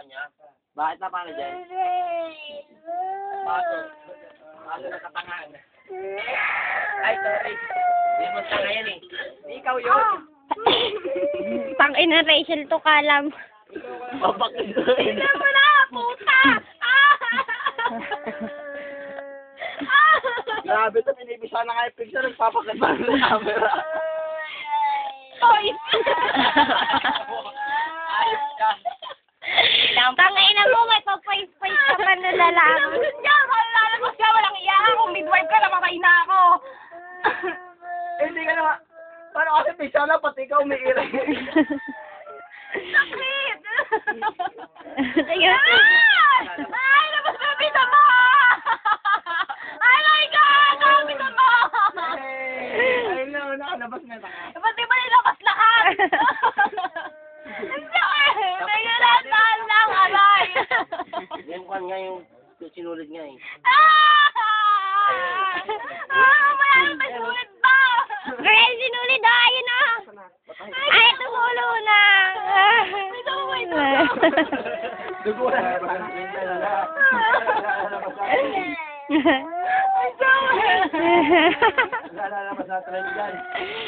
kanya. Bakit na paano dyan? Baso nakatangaan. Ay, sorry. Hindi mo tanga yan eh. Ikaw yun. Tangina Rachel to kalam. Babakit. Tignan mo na, puta! Grabe ito, pinibisa na nga yung picture, nagpapakit pa ng camera. Oy! Ayos ka. Tangina mo, may papay-pay ka pa na lalaki. Lalabas ka, walang iyakan. Kung midwife ka, namatay na ako. Hindi ka naman. Paano kasi picture na, pati ikaw umiiray. Sakit! Tingnan. Ay, labas na yung mo! Ay, my God! Sabi na mo! Ayun na, nakalabas na taka. Ba't di ba nilabas lahat? Hindi! Tingnan natin lang, alay! Yung kan nga yung sinulid nga eh. Maraming may sulit ba? Girl, sinulid na. Ayun na. Ay, tumulo na. Dugo na. Lalabas na trend dyan.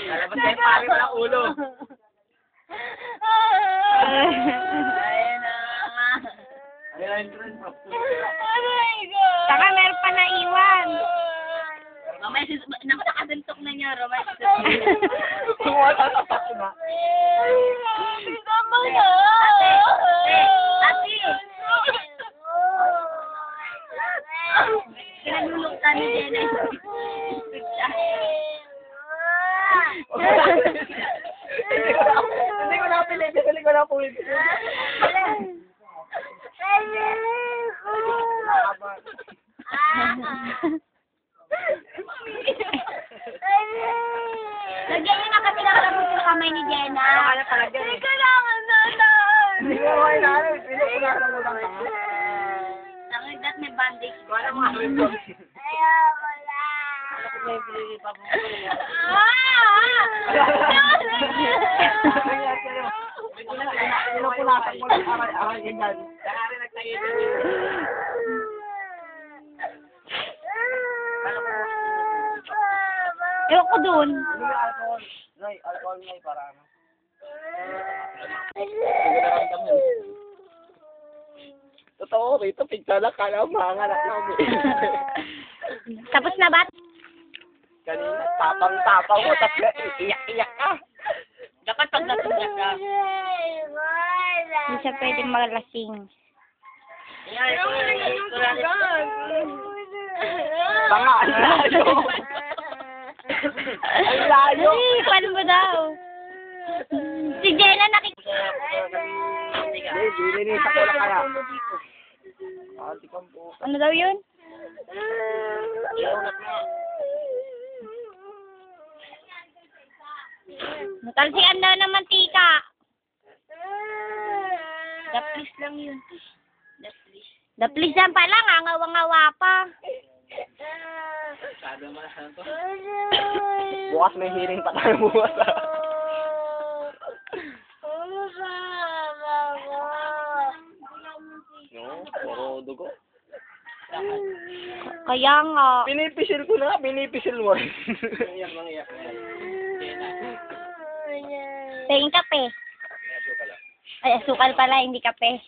Lalabas na yung pari mo ng ulo. Ayun na. Ayun na yung trend bro. Oh my God! Saka meron pa naiwan. Mamaya naku, nakasuntok na niya, Romay. Wala na pa na. Tama na! Ate! Kinanulog ka ni Jenna. Hindi ko na pinipili. Hindi ko na pinipili. Lagyan niyo na kasi ng lamot yung kamay ni Jenna. Hindi ko lang, Hindi ko naman inaano. Pinupunahan mo lang ako. Nangigat may bandage. Wala mga rin ko. Ayoko lang. May pinili pa po. Pinupunasan mo lang aray ganyan. Kaya rin nagtayo din. Ewan ko dun. Hindi yung alcohol. Nay, alcohol ngay para ano. Hindi naramdam mo. Totoo, rito, pigta na, kala mo mahanganak na umiin. Tapos na ba? Kanina, tapang-tapang mo, tapos iyak-iyak ka. Dapat pag natugas ka. Hindi siya pwede malasing. Tanga, ang layo. Ang layo. Ay, paano mo daw? Si Jenna Linisan ko lang kaya. Ate kang po. Ano daw yun? Iunat mo. Natalsikan daw ng mantika. Daplis lang yun. Daplis. Daplis yan pala, ngawa-ngawa pa. Sabi mo na to. Bukas may hearing pa tayo bukas. No, puro dugo. Kaya nga. Pinipisil ko na, pinipisil mo. Iyak lang, iyak. Tingin kape. Ay, asukal pala, hindi kape.